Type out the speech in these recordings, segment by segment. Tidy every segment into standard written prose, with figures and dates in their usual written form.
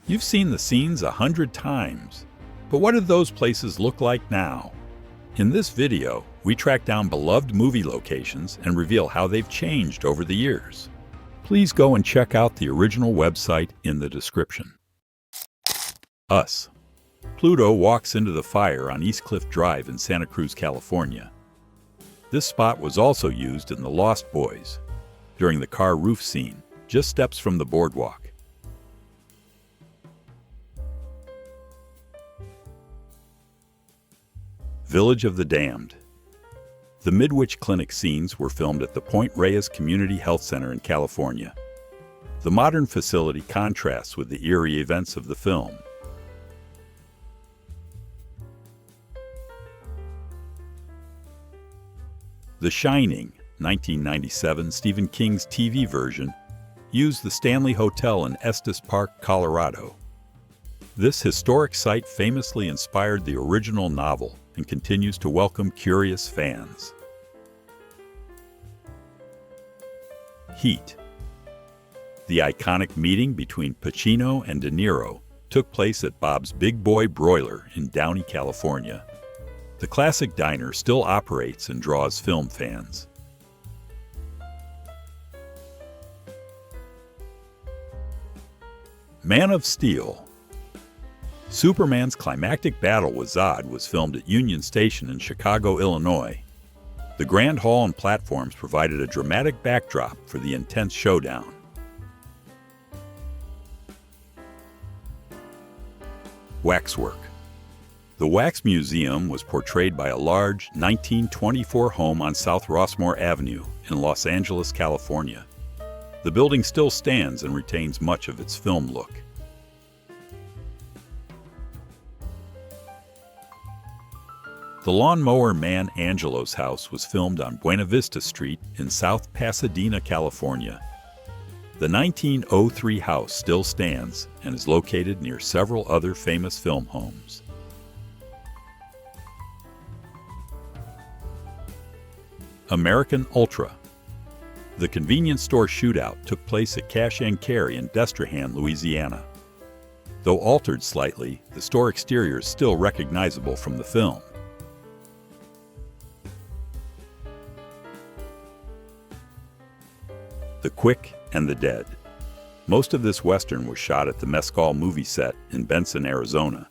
You've seen the scenes 100 times, but what do those places look like now? In this video, we track down beloved movie locations and reveal how they've changed over the years. Please go and check out the original website in the description. Us. Pluto walks into the fire on East Cliff Drive in Santa Cruz, California. This spot was also used in The Lost Boys, during the car roof scene, just steps from the boardwalk. Village of the Damned. The Midwich Clinic scenes were filmed at the Point Reyes Community Health Center in California. The modern facility contrasts with the eerie events of the film. The Shining, 1997 Stephen King's TV version, used the Stanley Hotel in Estes Park, Colorado. This historic site famously inspired the original novel and continues to welcome curious fans. Heat. The iconic meeting between Pacino and De Niro took place at Bob's Big Boy Broiler in Downey, California. The classic diner still operates and draws film fans. Man of Steel. Superman's climactic battle with Zod was filmed at Union Station in Chicago, Illinois. The Grand Hall and platforms provided a dramatic backdrop for the intense showdown. Waxwork. The Wax Museum was portrayed by a large 1924 home on South Rossmore Avenue in Los Angeles, California. The building still stands and retains much of its film look. The Lawnmower Man Angelo's house was filmed on Buena Vista Street in South Pasadena, California. The 1903 house still stands and is located near several other famous film homes. American Ultra. The convenience store shootout took place at Cash and Carry in Destrehan, Louisiana. Though altered slightly, the store exterior is still recognizable from the film. The Quick and the Dead. Most of this Western was shot at the Mescal movie set in Benson, Arizona.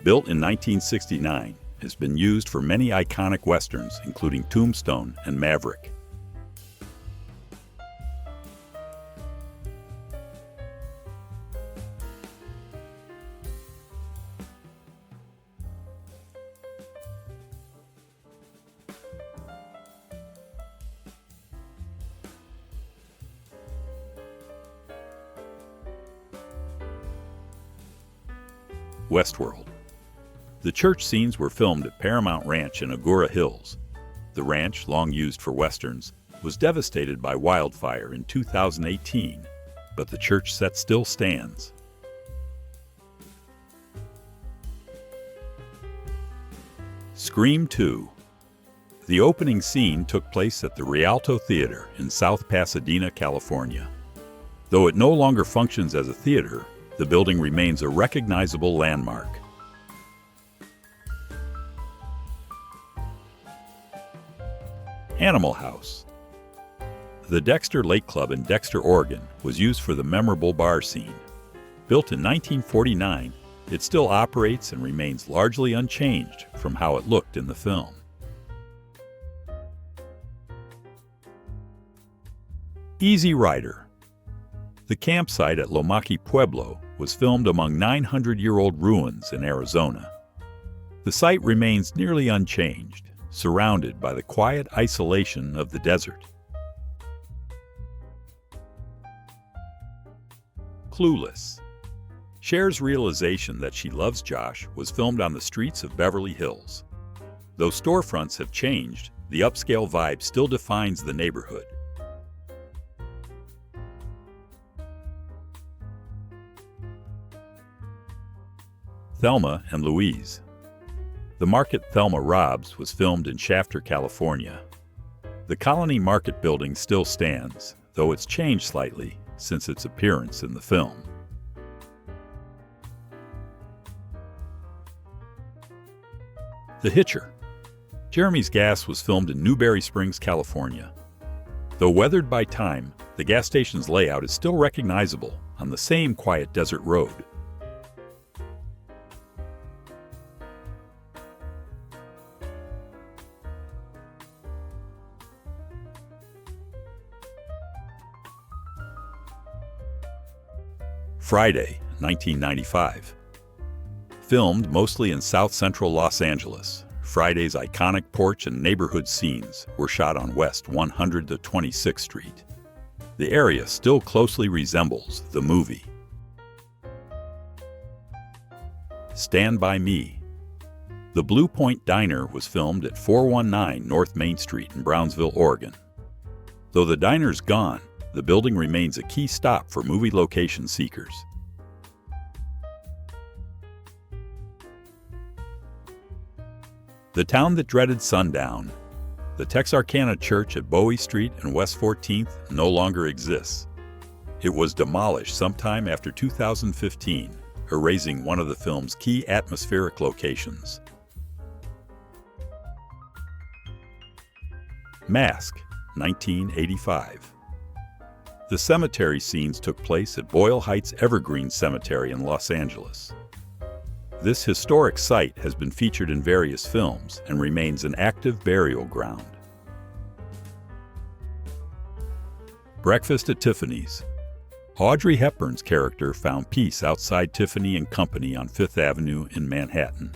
Built in 1969, it has been used for many iconic Westerns, including Tombstone and Maverick. Westworld. The church scenes were filmed at Paramount Ranch in Agoura Hills. The ranch, long used for westerns, was devastated by wildfire in 2018, but the church set still stands. Scream 2. The opening scene took place at the Rialto Theater in South Pasadena, California. Though it no longer functions as a theater, the building remains a recognizable landmark. Animal House. The Dexter Lake Club in Dexter, Oregon, was used for the memorable bar scene. Built in 1949, it still operates and remains largely unchanged from how it looked in the film. Easy Rider. The campsite at Lomaki Pueblo was filmed among 900-year-old ruins in Arizona. The site remains nearly unchanged, surrounded by the quiet isolation of the desert. Clueless. Cher's realization that she loves Josh was filmed on the streets of Beverly Hills. Though storefronts have changed, the upscale vibe still defines the neighborhood. Thelma and Louise. The Market Thelma Robs was filmed in Shafter, California. The Colony Market building still stands, though it's changed slightly since its appearance in the film. The Hitcher. Jeremy's Gas was filmed in Newberry Springs, California. Though weathered by time, the gas station's layout is still recognizable on the same quiet desert road. Friday, 1995. Filmed mostly in south-central Los Angeles, Friday's iconic porch and neighborhood scenes were shot on West 126th Street. The area still closely resembles the movie. Stand By Me. The Blue Point Diner was filmed at 419 North Main Street in Brownsville, Oregon. Though the diner's gone, the building remains a key stop for movie location seekers. The Town That Dreaded Sundown. The Texarkana Church at Bowie Street and West 14th no longer exists. It was demolished sometime after 2015, erasing one of the film's key atmospheric locations. Mask, 1985. The cemetery scenes took place at Boyle Heights Evergreen Cemetery in Los Angeles. This historic site has been featured in various films and remains an active burial ground. Breakfast at Tiffany's. Audrey Hepburn's character found peace outside Tiffany & Company on Fifth Avenue in Manhattan.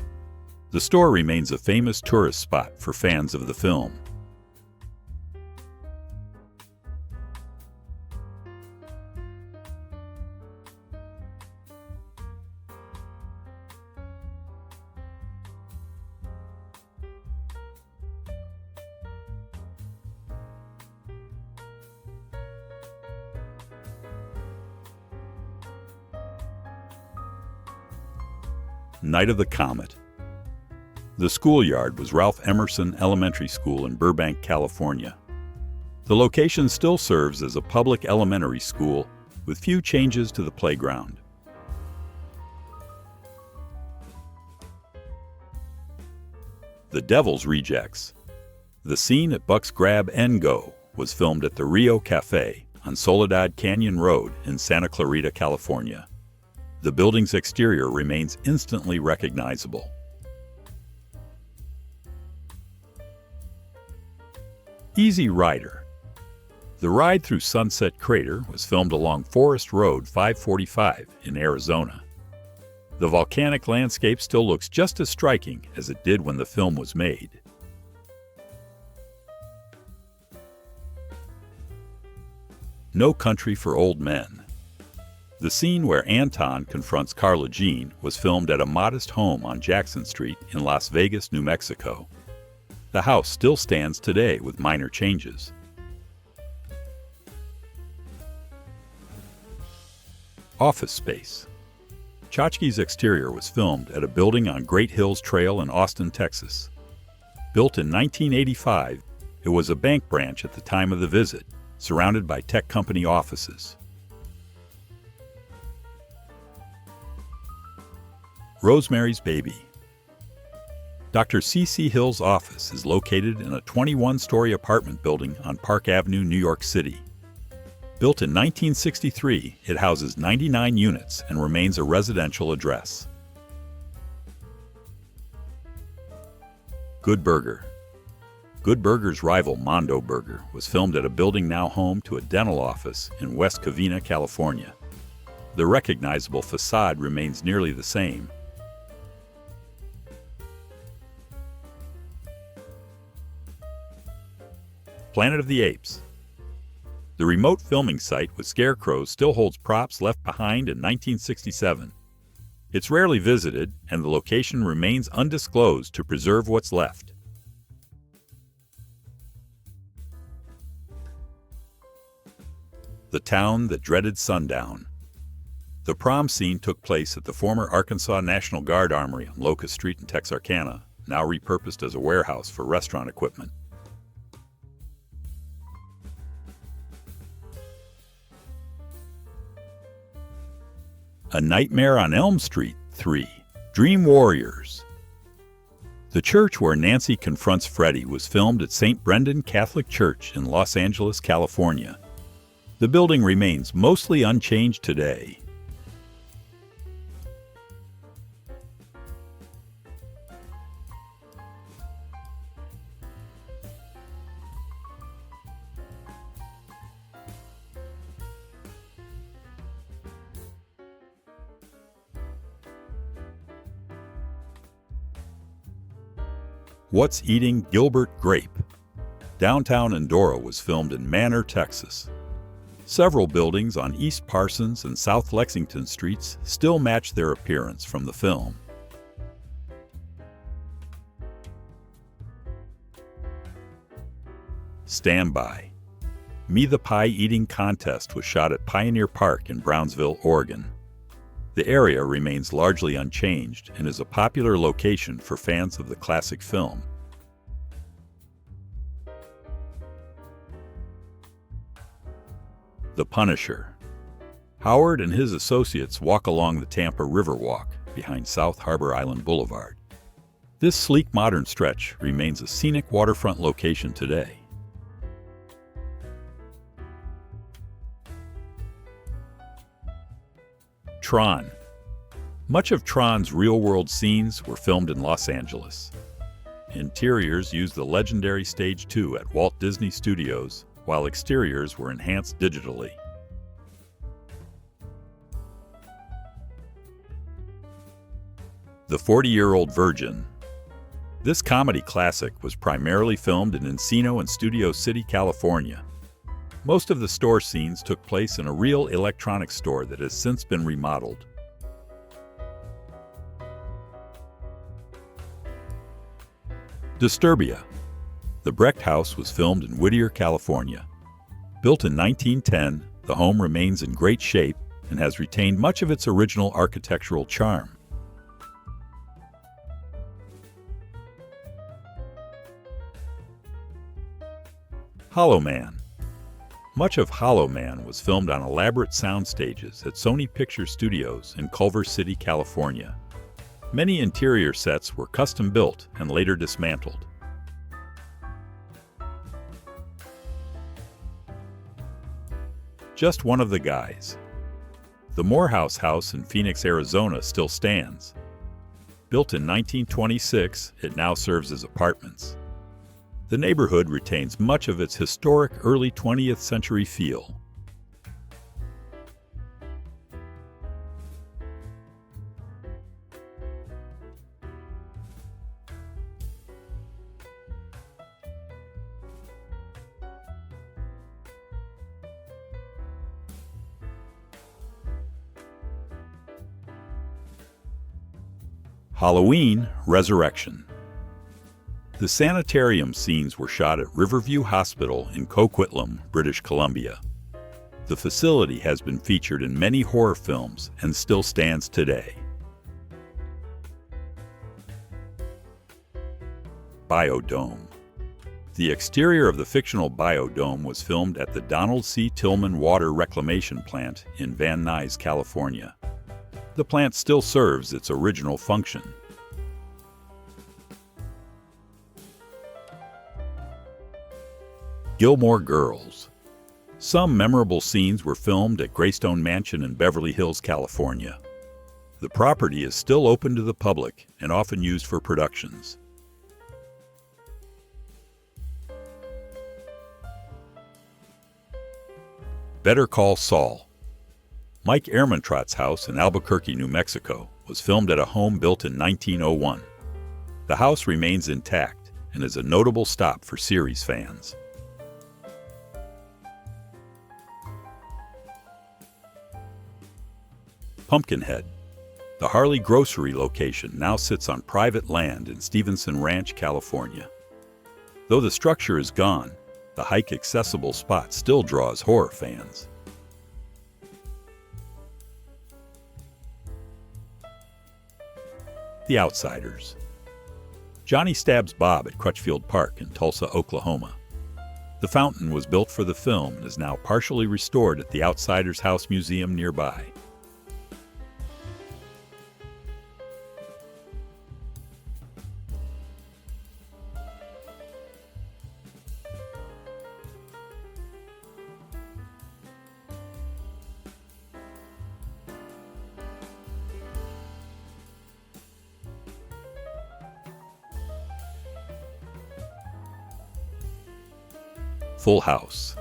The store remains a famous tourist spot for fans of the film. Night of the Comet. The schoolyard was Ralph Emerson Elementary School in Burbank, California. The location still serves as a public elementary school with few changes to the playground. The Devil's Rejects. The scene at Buck's Grab and Go was filmed at the Rio Cafe on Soledad Canyon Road in Santa Clarita, California. The building's exterior remains instantly recognizable. Easy Rider. The ride through Sunset Crater was filmed along Forest Road 545 in Arizona. The volcanic landscape still looks just as striking as it did when the film was made. No Country for Old Men. The scene where Anton confronts Carla Jean was filmed at a modest home on Jackson Street in Las Vegas, New Mexico. The house still stands today with minor changes. Office Space. Tchotchke's exterior was filmed at a building on Great Hills Trail in Austin, Texas. Built in 1985, it was a bank branch at the time of the visit, surrounded by tech company offices. Rosemary's Baby. Dr. C.C. Hill's office is located in a 21-story apartment building on Park Avenue, New York City. Built in 1963, it houses 99 units and remains a residential address. Good Burger. Good Burger's rival Mondo Burger was filmed at a building now home to a dental office in West Covina, California. The recognizable facade remains nearly the same. Planet of the Apes. The remote filming site with scarecrows still holds props left behind in 1967. It's rarely visited, and the location remains undisclosed to preserve what's left. The Town That Dreaded Sundown. The prom scene took place at the former Arkansas National Guard Armory on Locust Street in Texarkana, now repurposed as a warehouse for restaurant equipment. A Nightmare on Elm Street 3. Dream Warriors. The church where Nancy confronts Freddie was filmed at St. Brendan Catholic Church in Los Angeles, California. The building remains mostly unchanged today. What's Eating Gilbert Grape? Downtown Endora was filmed in Manor, Texas. Several buildings on East Parsons and South Lexington Streets still match their appearance from the film. Stand By. Me the Pie Eating Contest was shot at Pioneer Park in Brownsville, Oregon. The area remains largely unchanged and is a popular location for fans of the classic film. The Punisher. Howard and his associates walk along the Tampa Riverwalk behind South Harbor Island Boulevard. This sleek modern stretch remains a scenic waterfront location today. Tron. Much of Tron's real-world scenes were filmed in Los Angeles. Interiors used the legendary Stage 2 at Walt Disney Studios, while exteriors were enhanced digitally. The 40-Year-Old Virgin. This comedy classic was primarily filmed in Encino and Studio City, California. Most of the store scenes took place in a real electronics store that has since been remodeled. Disturbia. The Brecht House was filmed in Whittier, California. Built in 1910, the home remains in great shape and has retained much of its original architectural charm. Hollow Man. Much of Hollow Man was filmed on elaborate sound stages at Sony Picture Studios in Culver City, California. Many interior sets were custom-built and later dismantled. Just One of the Guys. The Morehouse House in Phoenix, Arizona still stands. Built in 1926, it now serves as apartments. The neighborhood retains much of its historic early 20th century feel. Halloween Resurrection. The sanitarium scenes were shot at Riverview Hospital in Coquitlam, British Columbia. The facility has been featured in many horror films and still stands today. Biodome. The exterior of the fictional Biodome was filmed at the Donald C. Tillman Water Reclamation Plant in Van Nuys, California. The plant still serves its original function. Gilmore Girls. Some memorable scenes were filmed at Greystone Mansion in Beverly Hills, California. The property is still open to the public and often used for productions. Better Call Saul. Mike Ehrmantraut's house in Albuquerque, New Mexico, was filmed at a home built in 1901. The house remains intact and is a notable stop for series fans. Pumpkinhead. The Harley Grocery location now sits on private land in Stevenson Ranch, California. Though the structure is gone, the hike-accessible spot still draws horror fans. The Outsiders. Johnny stabs Bob at Crutchfield Park in Tulsa, Oklahoma. The fountain was built for the film and is now partially restored at the Outsiders House Museum nearby. Full House.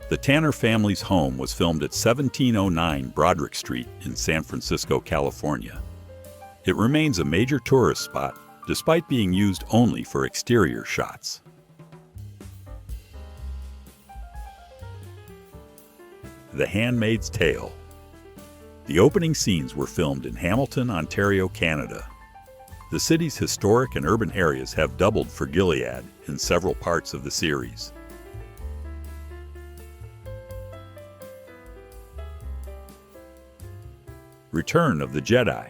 The Tanner family's home was filmed at 1709 Broderick Street in San Francisco, California. It remains a major tourist spot, despite being used only for exterior shots. The Handmaid's Tale. The opening scenes were filmed in Hamilton, Ontario, Canada. The city's historic and urban areas have doubled for Gilead in several parts of the series. Return of the Jedi.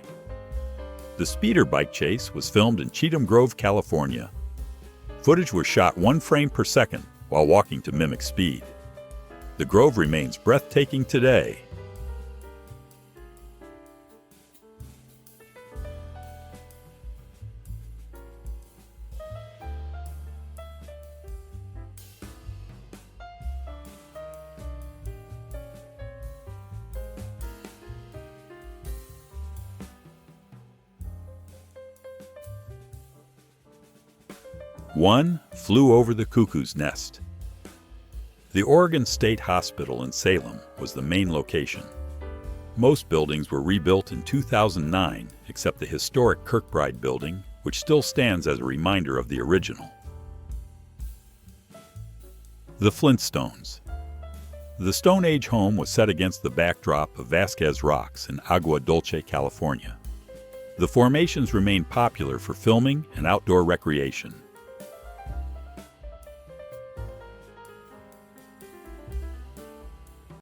The speeder bike chase was filmed in Cheatham Grove, California. Footage was shot 1 frame per second while walking to mimic speed. The Grove remains breathtaking today. One Flew Over the Cuckoo's Nest. The Oregon State Hospital in Salem was the main location. Most buildings were rebuilt in 2009, except the historic Kirkbride building, which still stands as a reminder of the original. The Flintstones. The Stone Age home was set against the backdrop of Vasquez Rocks in Agua Dulce, California. The formations remain popular for filming and outdoor recreation.